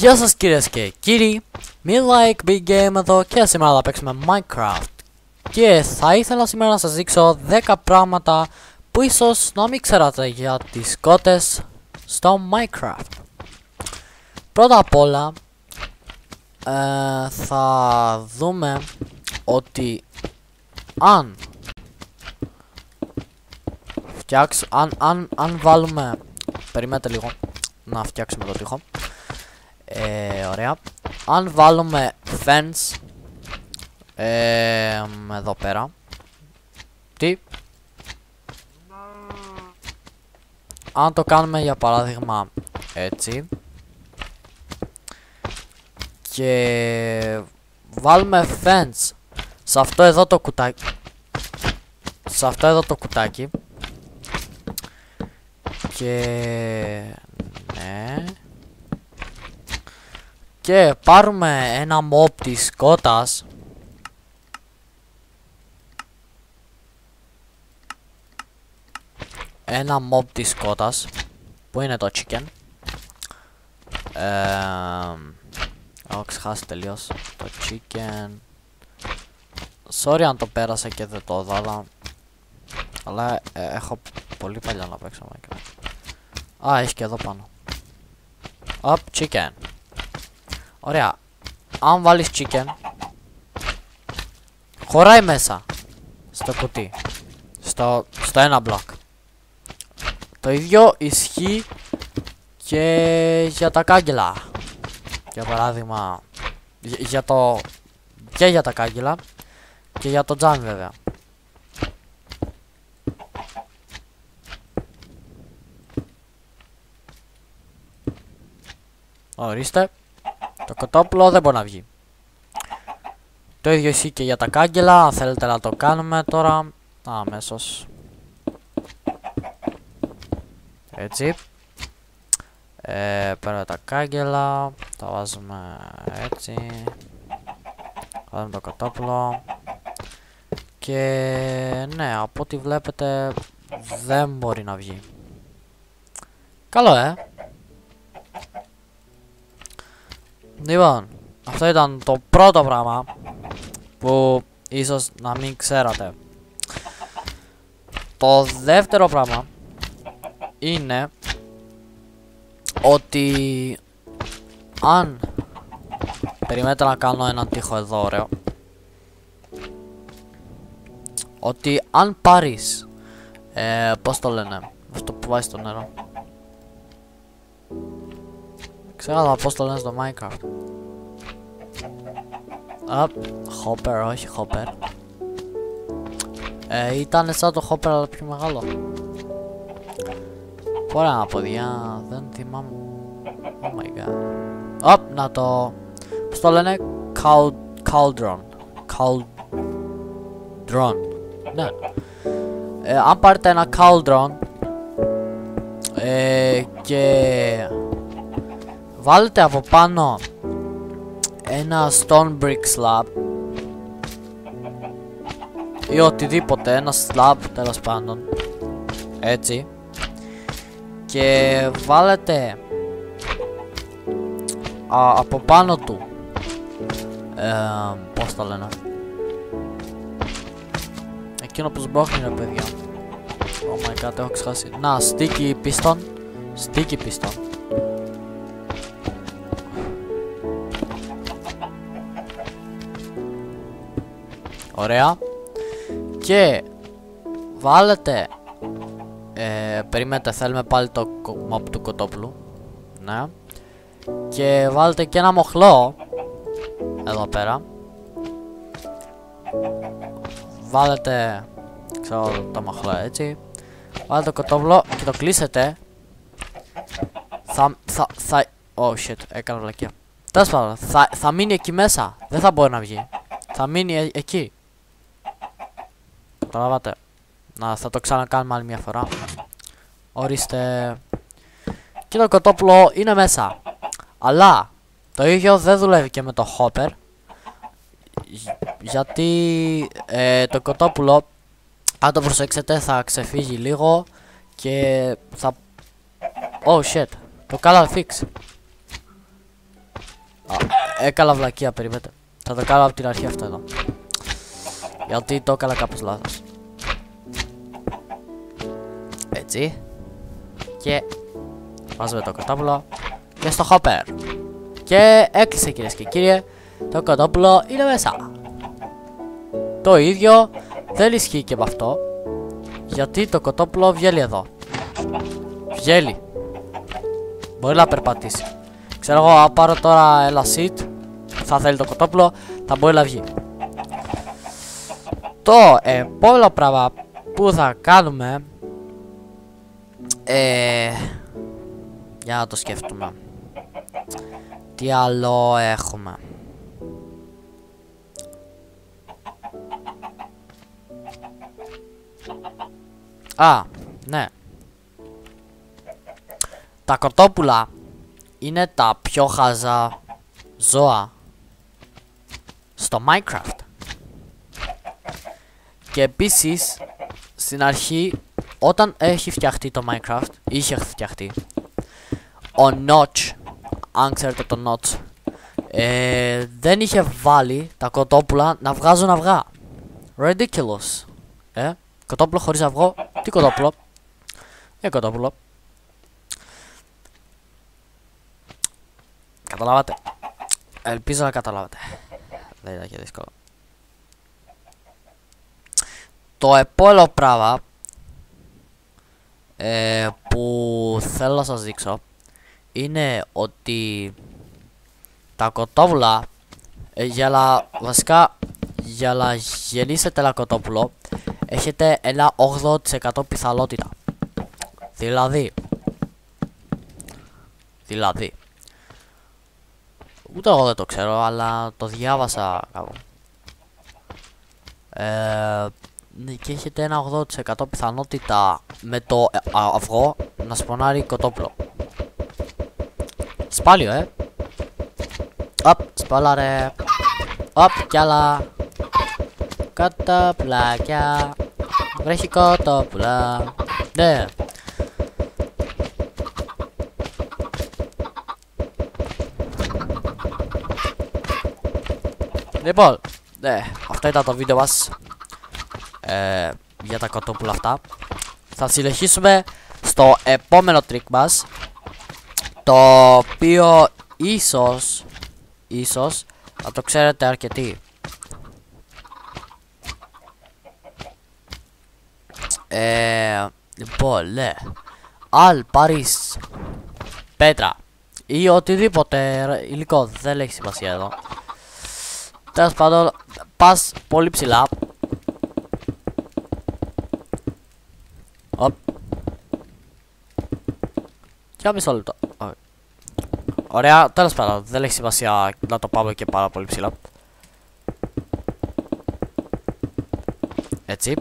Γεια σας κυρίες και κύριοι, Like Big Game εδώ και σήμερα θα παίξουμε Minecraft. Και θα ήθελα σήμερα να σας δείξω 10 πράγματα που ίσως να μην ξέρατε για τις κότες στο Minecraft. Πρώτα απ' όλα θα δούμε ότι αν βάλουμε, περιμένετε λίγο να φτιάξουμε το τοίχο. Ωραία. Αν βάλουμε fence εδώ πέρα, αν το κάνουμε για παράδειγμα έτσι και βάλουμε fence σε αυτό εδώ το κουτάκι, και ναι, και πάρουμε ένα mob της κότας, που είναι το chicken. Έχω ξεχάσει τελείως το chicken. Sorry αν το πέρασα και δεν το δάλα, αλλά έχω πολύ παλιά να παίξω Minecraft. Α, έχει και εδώ πάνω. Up chicken. Ωραία. Αν βάλεις chicken, χωράει μέσα στο κουτί, στο ένα block. Το ίδιο ισχύει και για τα κάγκελα. Για παράδειγμα, και για τα κάγκελα και για το τζάμι βέβαια. Ορίστε, το κοτόπουλο δεν μπορεί να βγει. Το ίδιο ισχύει και για τα κάγκελα. Αν θέλετε να το κάνουμε τώρα αμέσως έτσι, παίρνουμε τα κάγκελα, τα βάζουμε έτσι, βάζουμε το κοτόπουλο και ναι, από ό,τι βλέπετε δεν μπορεί να βγει. Καλό, Λοιπόν, αυτό ήταν το πρώτο πράγμα που ίσως να μην ξέρατε. Το δεύτερο πράγμα είναι ότι αν περιμένετε να κάνω έναν τοίχο εδώ ωραίο, ότι αν πάρεις πώς το λένε αυτό που βάζει στο νερό, ξέρω πώς το λένε στο Minecraft. Hopper, όχι hopper. Ήταν σαν το hopper αλλά πιο μεγάλο. Πολλά να πω, δεν θυμάμαι. Oh my god. Να το, πώς το λένε, cauldron. Ναι. Αν πάρετε ένα cauldron και βάλετε από πάνω ένα stone brick slab ή οτιδήποτε, ένα slab τέλος πάντων, έτσι, και βάλετε από πάνω του πώς το λένε, εκείνο που σμπρώχνει ρε παιδιά, oh my god, έχω ξεχάσει, να, sticky piston. Ωραία. Και βάλετε, περιμένετε, θέλουμε πάλι το mob του κοτόπουλου. Ναι. Και βάλετε και ένα μοχλό εδώ πέρα. Βάλετε, ξέρω, το μοχλό έτσι. Βάλετε το κοτόπουλο και το κλείσετε. Oh shit, έκανα βλακεία. Τέλος πάντων, θα μείνει εκεί μέσα. Δεν θα μπορεί να βγει. Θα μείνει εκεί. Καταλάβατε. Θα το ξανακάνουμε άλλη μια φορά. Ορίστε. Και το κοτόπουλο είναι μέσα. Αλλά το ίδιο δεν δουλεύει και με το hopper. Γιατί το κοτόπουλο, αν το προσέξετε, θα ξεφύγει λίγο και θα... Oh shit, το color fix. Έκανα βλακεία, περιμένετε. Θα το κάνω από την αρχή αυτό εδώ. Γιατί το έκανα κάπως λάθος. Έτσι. Και βάζουμε το κοτόπουλο και στο hopper. Και έκλεισε, κυρίες και κύριοι. Το κοτόπουλο είναι μέσα. Το ίδιο δεν ισχύει και με αυτό. Γιατί το κοτόπουλο βγαίνει εδώ. Βγαίνει. Μπορεί να περπατήσει. Ξέρω εγώ, αν πάρω τώρα ένα seat, θα θέλει το κοτόπουλο, θα μπορεί να βγει. Το επόμενο πράγμα που θα κάνουμε, για να το σκεφτούμε. Τι άλλο έχουμε? Α, ναι. Τα κοτόπουλα είναι τα πιο χαζά ζώα στο Minecraft. Και επίσης, στην αρχή, όταν έχει φτιαχτεί το Minecraft, είχε φτιαχτεί, ο Notch, αν ξέρετε το Notch, δεν είχε βάλει τα κοτόπουλα να βγάζουν αυγά. Ridiculous. Κοτόπουλο χωρίς αυγό, τι κοτόπουλο? Κοτόπουλο. Καταλάβατε? Ελπίζω να καταλάβατε. Δεν ήταν και δύσκολο. Το επόμενο πράγμα που θέλω να σας δείξω είναι ότι τα κοτόπουλα για να γεννήσετε ένα κοτόπουλο έχετε ένα 80% πιθανότητα. Δηλαδή ούτε εγώ δεν το ξέρω, αλλά το διάβασα κάπου. Και έχετε ένα 80% πιθανότητα με το αυγό να σπονάρει κοτόπουλο. Σπάλιο, Απ, σπάλαρε. Απ, κι άλλα. Κοτόπουλάκια. Βρέχει κοτόπουλα. Ναι. Λοιπόν, ναι, αυτό ήταν το βίντεο μας για τα κοτόπουλα αυτά. Θα συνεχίσουμε στο επόμενο τρίκ μας, το οποίο ίσως θα το ξέρετε αρκετοί. Λοιπόν, ναι, αν πάρεις πέτρα ή οτιδήποτε υλικό, δεν έχει σημασία εδώ. Τέλος πάντων, πας πολύ ψηλά. Οπ. Για μισό λεπτό. Ωραία, τέλος πάντων, δεν έχει σημασία να το πάμε και πάρα πολύ ψηλά. Έτσι.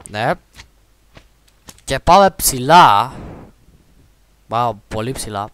Ναι. Και πάμε ψηλά. Πάμε πολύ ψηλά.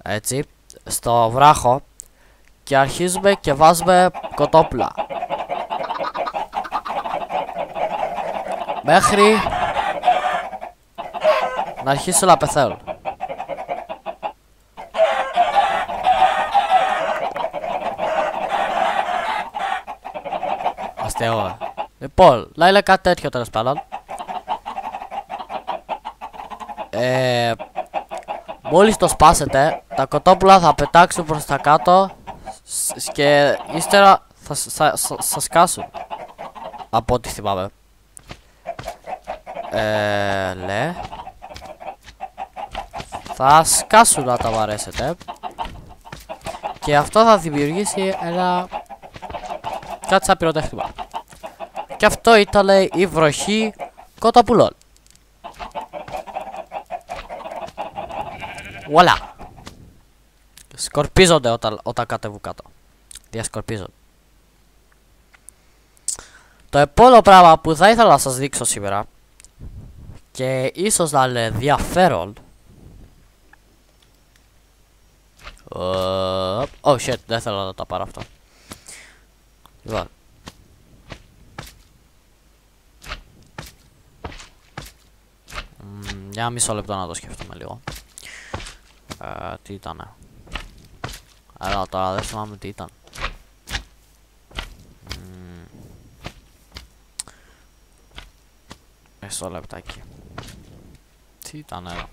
Έτσι. Στο βράχο. Και αρχίζουμε και βάζουμε κοτόπουλα. Μέχρι να αρχίσω να πεθαίνω. Αστείο. Λοιπόν, να είναι κάτι τέτοιο τέλος πάντων. Μόλις το σπάσετε, τα κοτόπουλα θα πετάξουν προς τα κάτω και ύστερα θα σκάσουν. Από ό,τι θυμάμαι. Ναι. Θα σκάσουν να τα βαρέσετε. Και αυτό θα δημιουργήσει ένα κάτι σαν πυροτέχνημα. Και αυτό ήταν η βροχή κοτόπουλων. Βουαλά. Σκορπίζονται όταν κατεβούν κάτω. Διασκορπίζονται. Το επόμενο πράγμα που θα ήθελα να σας δείξω σήμερα και ίσως να είναι ενδιαφέρον. Oh shit, δεν θέλω να τα πάρω αυτό. Λοιπόν. Για μισό λεπτό να το σκεφτούμε λίγο. Τι ήτανε. Έλα τώρα δεν θυμάμαι τι ήταν. Μισό λεπτάκι. Τι ήταν εδώ.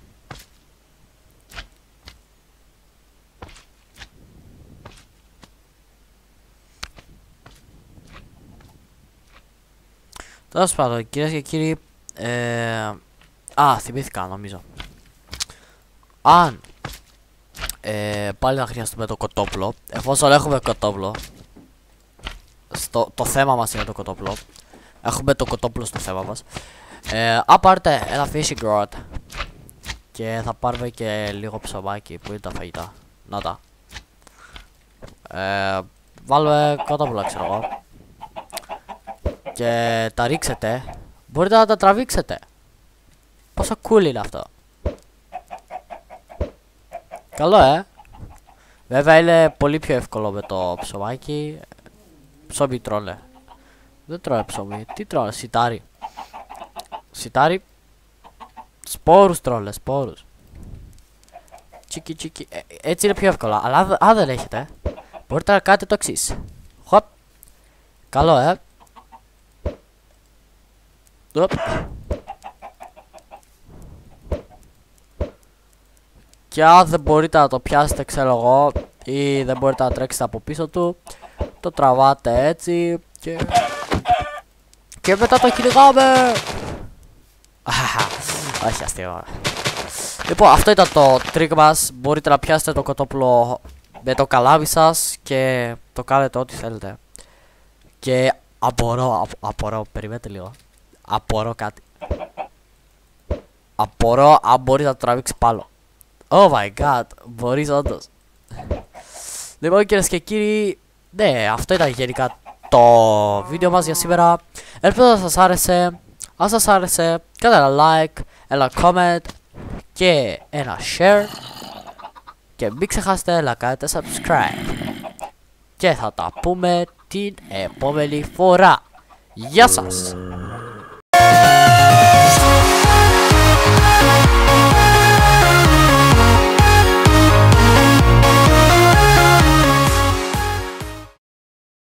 Τέλος πάντων, κυρίες και κύριοι, θυμήθηκα νομίζω. Αν πάλι θα χρειαστούμε το κοτόπουλο, εφόσον έχουμε κοτόπουλο, το θέμα μας είναι το κοτόπουλο. Έχουμε το κοτόπουλο στο θέμα μας. Αν πάρετε ένα fishing rod και θα πάρουμε και λίγο ψωμάκι που είναι τα φαγητά. Να τα. Βάλουμε κοτόπουλα, ξέρω εγώ. Και τα ρίξετε. Μπορείτε να τα τραβήξετε. Πόσο cool είναι αυτό. Καλό, Βέβαια είναι πολύ πιο εύκολο με το ψωμάκι. Ψωμί τρώνε. Δεν τρώνε ψωμί. Τι τρώνε, σιτάρι. Σιτάρι. Σπόρους τρώνε, σπόρους. Τσίκι τσίκι. Έτσι είναι πιο εύκολα. Αλλά αν δεν έχετε, μπορείτε να κάνετε το εξής. Χοπ. Καλό, Οπ. Και αν δεν μπορείτε να το πιάσετε, ξέρω εγώ, ή δεν μπορείτε να τρέξετε από πίσω του, το τραβάτε έτσι και μετά το κυνηγάμε. Όχι αστείο. Λοιπόν, αυτό ήταν το trick μας. Μπορείτε να πιάσετε το κοτόπουλο με το καλάμι σας και το κάνετε ό,τι θέλετε. Και απορώ, περιμένετε λίγο. Απορώ κάτι. Απορώ αν μπορεί να το τραβήξει πάλι. Oh my god, μπορείς όντως. Λοιπόν, κυρίες και κύριοι, ναι, αυτό ήταν γενικά το βίντεο μας για σήμερα. Ελπίζω να σας άρεσε. Αν σας άρεσε, κάντε ένα like, ένα comment και ένα share. Και μην ξεχάσετε να κάνετε subscribe. Και θα τα πούμε την επόμενη φορά. Γεια σας!